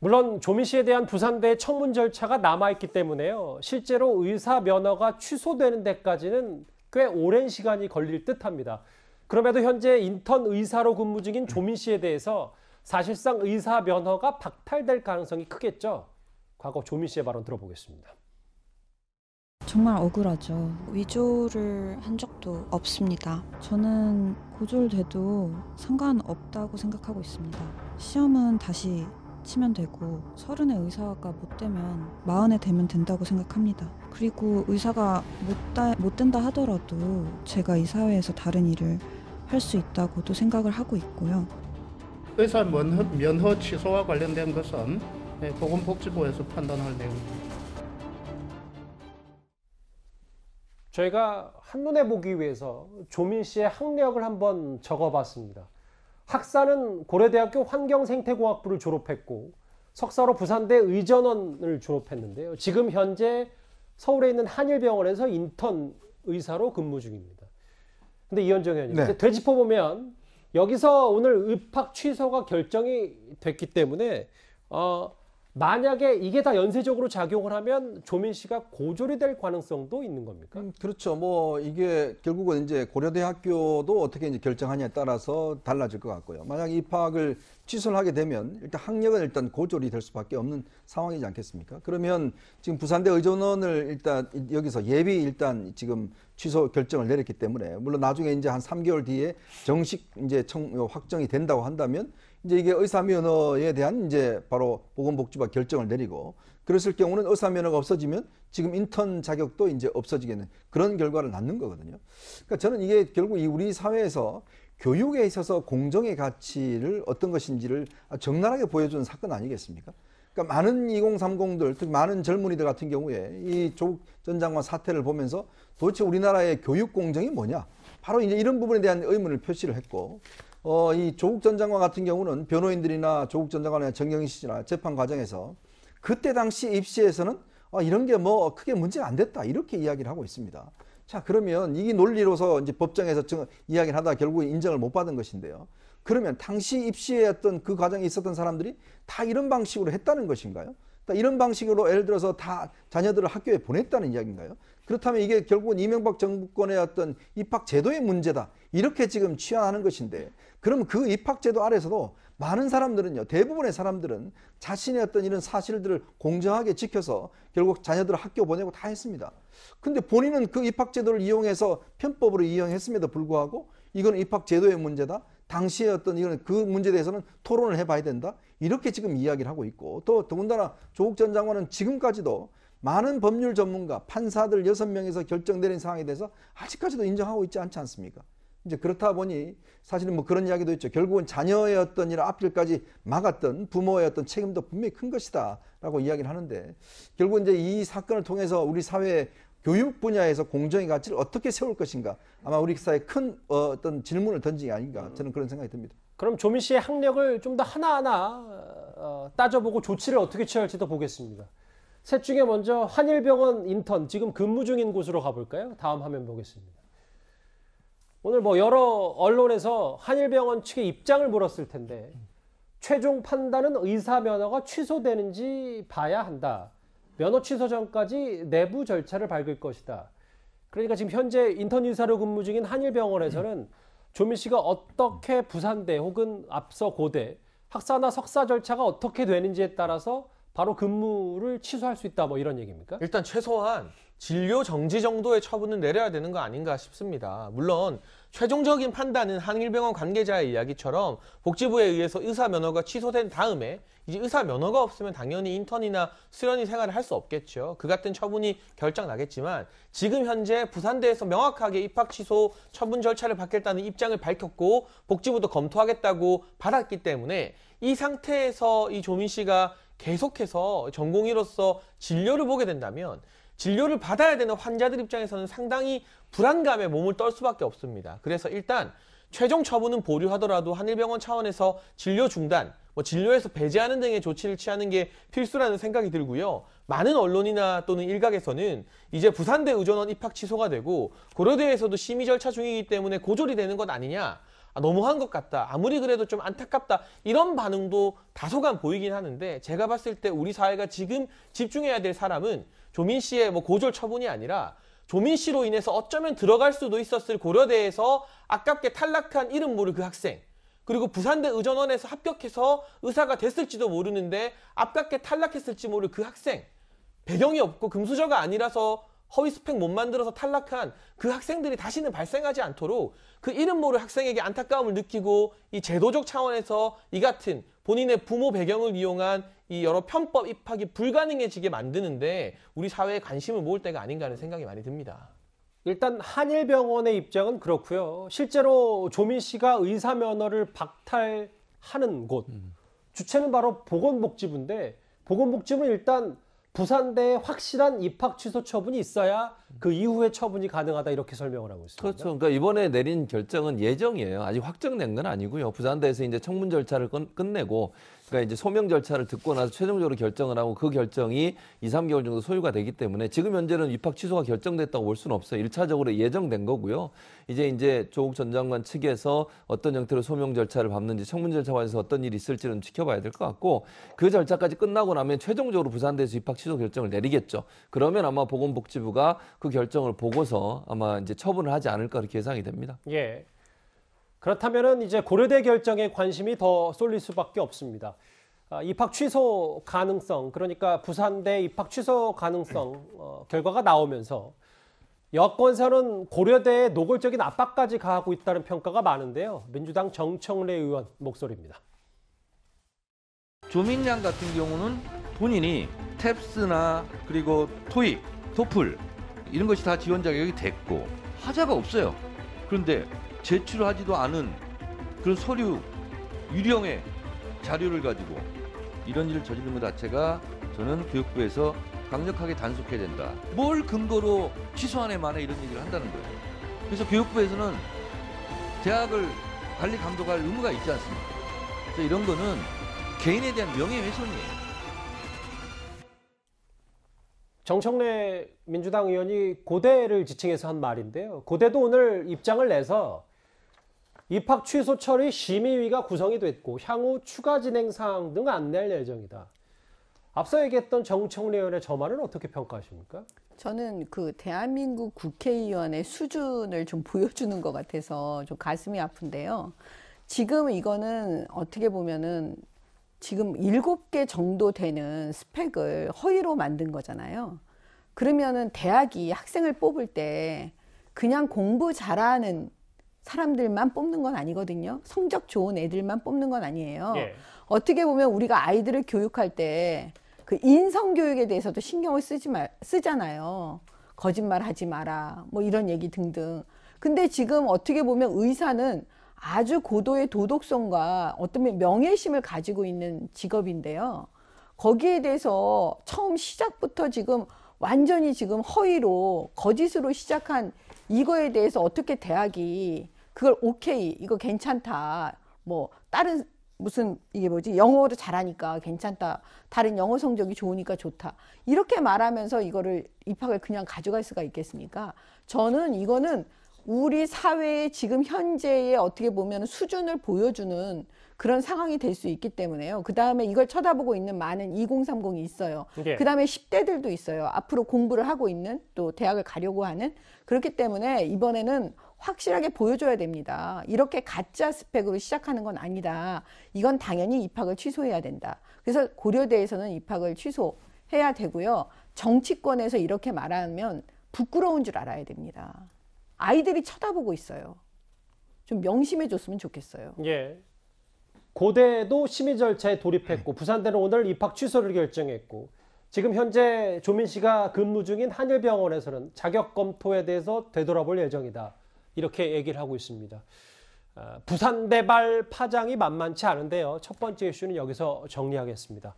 물론 조민 씨에 대한 부산대 청문 절차가 남아있기 때문에요. 실제로 의사 면허가 취소되는 데까지는 꽤 오랜 시간이 걸릴 듯합니다. 그럼에도 현재 인턴 의사로 근무 중인 조민 씨에 대해서 사실상 의사 면허가 박탈될 가능성이 크겠죠. 과거 조민 씨의 발언 들어보겠습니다. 정말 억울하죠. 위조를 한 적도 없습니다. 저는 고졸돼도 상관없다고 생각하고 있습니다. 시험은 다시 치면 되고 30의 의사가 못 되면 40에 되면 된다고 생각합니다. 그리고 의사가 못 된다 하더라도 제가 이 사회에서 다른 일을 할 수 있다고도 생각을 하고 있고요. 의사 면허 취소와 관련된 것은 보건복지부에서 판단할 내용입니다. 저희가 한눈에 보기 위해서 조민 씨의 학력을 한번 적어봤습니다. 학사는 고려대학교 환경생태공학부를 졸업했고 석사로 부산대 의전원을 졸업했는데요. 지금 현재 서울에 있는 한일병원에서 인턴 의사로 근무 중입니다. 근데 이현정 의원님, 네. 되짚어보면 여기서 오늘 입학 취소가 결정이 됐기 때문에 만약에 이게 다 연쇄적으로 작용을 하면 조민 씨가 고졸이 될 가능성도 있는 겁니까? 그렇죠. 뭐 이게 결국은 이제 고려대학교도 어떻게 이제 결정하냐에 따라서 달라질 것 같고요. 만약 입학을 취소를 하게 되면 일단 학력은 일단 고졸이 될 수밖에 없는 상황이지 않겠습니까? 그러면 지금 부산대 의전원을 일단 여기서 예비 일단 지금 취소 결정을 내렸기 때문에 물론 나중에 이제 한 3개월 뒤에 정식 이제 확정이 된다고 한다면 이제 이게 의사면허에 대한 이제 바로 보건복지부가 결정을 내리고 그랬을 경우는 의사면허가 없어지면 지금 인턴 자격도 이제 없어지겠는 그런 결과를 낳는 거거든요. 그러니까 저는 이게 결국 이 우리 사회에서 교육에 있어서 공정의 가치를 어떤 것인지를 적나라하게 보여주는 사건 아니겠습니까? 그러니까 많은 2030들, 특히 많은 젊은이들 같은 경우에 이 조국 전 장관 사태를 보면서 도대체 우리나라의 교육 공정이 뭐냐? 바로 이제 이런 부분에 대한 의문을 표시를 했고 이 조국 전 장관 같은 경우는 변호인들이나 조국 전 장관이나 정경희 씨나 재판 과정에서 그때 당시 입시에서는 이런 게 뭐 크게 문제가 안 됐다 이렇게 이야기를 하고 있습니다. 자, 그러면 이 논리로서 이제 법정에서 이야기를 하다가 결국에 인정을 못 받은 것인데요. 그러면 당시 입시에 어떤 그 과정에 있었던 사람들이 다 이런 방식으로 했다는 것인가요? 이런 방식으로 예를 들어서 다 자녀들을 학교에 보냈다는 이야기인가요? 그렇다면 이게 결국은 이명박 정부권의 어떤 입학 제도의 문제다. 이렇게 지금 취하하는 것인데 그럼 그 입학 제도 아래서도 많은 사람들은요. 대부분의 사람들은 자신의 어떤 이런 사실들을 공정하게 지켜서 결국 자녀들을 학교 보내고 다 했습니다. 근데 본인은 그 입학 제도를 이용해서 편법으로 이용했음에도 불구하고 이건 입학 제도의 문제다. 당시에 어떤 이거는 그 문제에 대해서는 토론을 해봐야 된다. 이렇게 지금 이야기를 하고 있고 또 더군다나 조국 전 장관은 지금까지도 많은 법률 전문가, 판사들 6명에서 결정 내린 상황에 대해서 아직까지도 인정하고 있지 않지 않습니까? 이제 그렇다 보니 사실은 뭐 그런 이야기도 있죠. 결국은 자녀의 어떤 이런 앞길까지 막았던 부모의 어떤 책임도 분명히 큰 것이다라고 이야기를 하는데 결국 이제 이 사건을 통해서 우리 사회 교육 분야에서 공정의 가치를 어떻게 세울 것인가 아마 우리 사회에 큰 어떤 질문을 던진 게 아닌가 저는 그런 생각이 듭니다. 그럼 조민 씨의 학력을 좀 더 하나하나 따져보고 조치를 어떻게 취할지도 보겠습니다. 셋 중에 먼저 한일병원 인턴 지금 근무 중인 곳으로 가볼까요? 다음 화면 보겠습니다. 오늘 뭐 여러 언론에서 한일병원 측의 입장을 물었을 텐데 최종 판단은 의사 면허가 취소되는지 봐야 한다. 면허 취소 전까지 내부 절차를 밟을 것이다. 그러니까 지금 현재 인턴 의사로 근무 중인 한일병원에서는 조민 씨가 어떻게 부산대 혹은 앞서 고대 학사나 석사 절차가 어떻게 되는지에 따라서 바로 근무를 취소할 수 있다 뭐 이런 얘기입니까? 일단 최소한 진료 정지 정도의 처분은 내려야 되는 거 아닌가 싶습니다. 물론 최종적인 판단은 한일병원 관계자의 이야기처럼 복지부에 의해서 의사 면허가 취소된 다음에 이제 의사 면허가 없으면 당연히 인턴이나 수련의 생활을 할 수 없겠죠. 그 같은 처분이 결정 나겠지만 지금 현재 부산대에서 명확하게 입학 취소 처분 절차를 받겠다는 입장을 밝혔고 복지부도 검토하겠다고 받았기 때문에 이 상태에서 이 조민 씨가 계속해서 전공의로서 진료를 보게 된다면 진료를 받아야 되는 환자들 입장에서는 상당히 불안감에 몸을 떨 수밖에 없습니다. 그래서 일단 최종 처분은 보류하더라도 한일병원 차원에서 진료 중단, 진료에서 배제하는 등의 조치를 취하는 게 필수라는 생각이 들고요. 많은 언론이나 또는 일각에서는 이제 부산대 의전원 입학 취소가 되고 고려대에서도 심의 절차 중이기 때문에 고졸이 되는 것 아니냐. 너무한 것 같다. 아무리 그래도 좀 안타깝다. 이런 반응도 다소간 보이긴 하는데 제가 봤을 때 우리 사회가 지금 집중해야 될 사람은 조민 씨의 뭐 고졸 처분이 아니라 조민 씨로 인해서 어쩌면 들어갈 수도 있었을 고려대에서 아깝게 탈락한 이름 모를 그 학생, 그리고 부산대 의전원에서 합격해서 의사가 됐을지도 모르는데 아깝게 탈락했을지 모를 그 학생, 배경이 없고 금수저가 아니라서 허위 스펙 못 만들어서 탈락한 그 학생들이 다시는 발생하지 않도록 그 이름 모를 학생에게 안타까움을 느끼고 이 제도적 차원에서 이 같은 본인의 부모 배경을 이용한 이 여러 편법 입학이 불가능해지게 만드는데 우리 사회에 관심을 모을 때가 아닌가 하는 생각이 많이 듭니다. 일단 한일병원의 입장은 그렇고요. 실제로 조민 씨가 의사 면허를 박탈하는 곳, 주체는 바로 보건복지부인데 보건복지부는 일단 부산대에 확실한 입학 취소 처분이 있어야 그 이후에 처분이 가능하다 이렇게 설명을 하고 있습니다. 그렇죠. 그러니까 이번에 내린 결정은 예정이에요. 아직 확정된 건 아니고요. 부산대에서 이제 청문 절차를 끝내고 그러니까 이제 소명 절차를 듣고 나서 최종적으로 결정을 하고 그 결정이 2, 3개월 정도 소요가 되기 때문에 지금 현재는 입학 취소가 결정됐다고 볼 수는 없어요. 1차적으로 예정된 거고요. 이제 조국 전 장관 측에서 어떤 형태로 소명 절차를 밟는지 청문 절차 과정에서 어떤 일이 있을지는 지켜봐야 될 것 같고 그 절차까지 끝나고 나면 최종적으로 부산대에서 입학 취소 결정을 내리겠죠. 그러면 아마 보건복지부가 그 결정을 보고서 아마 이제 처분을 하지 않을까 그렇게 예상이 됩니다. 예. 그렇다면은 이제 고려대 결정에 관심이 더 쏠릴 수밖에 없습니다. 입학 취소 가능성, 그러니까 부산대 입학 취소 가능성 결과가 나오면서 여권에서는 고려대에 노골적인 압박까지 가하고 있다는 평가가 많은데요. 민주당 정청래 의원 목소리입니다. 조민 양 같은 경우는 본인이 탭스나 그리고 토익, 토플 이런 것이 다 지원 자격이 됐고 하자가 없어요. 그런데 제출하지도 않은 그런 서류 유령의 자료를 가지고 이런 일을 저지른 것 자체가 저는 교육부에서 강력하게 단속해야 된다. 뭘 근거로 취소한 애 만에 이런 얘기를 한다는 거예요. 그래서 교육부에서는 대학을 관리 감독할 의무가 있지 않습니까? 그래서 이런 거는 개인에 대한 명예훼손이에요. 정청래 민주당 의원이 고대를 지칭해서 한 말인데요. 고대도 오늘 입장을 내서 입학 취소 처리 심의위가 구성이 됐고 향후 추가 진행 사항 등 안내할 예정이다. 앞서 얘기했던 정청래 의원의 저 말은 어떻게 평가하십니까? 저는 그 대한민국 국회의원의 수준을 좀 보여주는 것 같아서 좀 가슴이 아픈데요. 지금 이거는 어떻게 보면은 지금 7개 정도 되는 스펙을 허위로 만든 거잖아요. 그러면은 대학이 학생을 뽑을 때 그냥 공부 잘하는 사람들만 뽑는 건 아니거든요. 성적 좋은 애들만 뽑는 건 아니에요. 예. 어떻게 보면 우리가 아이들을 교육할 때 그 인성교육에 대해서도 신경을 쓰잖아요. 거짓말 하지 마라. 뭐 이런 얘기 등등. 근데 지금 어떻게 보면 의사는 아주 고도의 도덕성과 어떤 명예심을 가지고 있는 직업인데요. 거기에 대해서 처음 시작부터 지금 완전히 지금 허위로 거짓으로 시작한 이거에 대해서 어떻게 대학이 그걸 오케이, 이거 괜찮다. 뭐 다른 무슨 이게 뭐지? 영어도 잘하니까 괜찮다. 다른 영어 성적이 좋으니까 좋다. 이렇게 말하면서 이거를 입학을 그냥 가져갈 수가 있겠습니까? 저는 이거는 우리 사회의 지금 현재의 어떻게 보면 수준을 보여주는 그런 상황이 될 수 있기 때문에요. 그 다음에 이걸 쳐다보고 있는 많은 2030이 있어요. 예. 그 다음에 10대들도 있어요. 앞으로 공부를 하고 있는 또 대학을 가려고 하는. 그렇기 때문에 이번에는 확실하게 보여줘야 됩니다. 이렇게 가짜 스펙으로 시작하는 건 아니다. 이건 당연히 입학을 취소해야 된다. 그래서 고려대에서는 입학을 취소해야 되고요. 정치권에서 이렇게 말하면 부끄러운 줄 알아야 됩니다. 아이들이 쳐다보고 있어요. 좀 명심해 줬으면 좋겠어요. 예. 고대도 심의 절차에 돌입했고 부산대는 오늘 입학 취소를 결정했고 지금 현재 조민 씨가 근무 중인 한일병원에서는 자격 검토에 대해서 되돌아볼 예정이다. 이렇게 얘기를 하고 있습니다. 부산대발 파장이 만만치 않은데요. 첫 번째 이슈는 여기서 정리하겠습니다.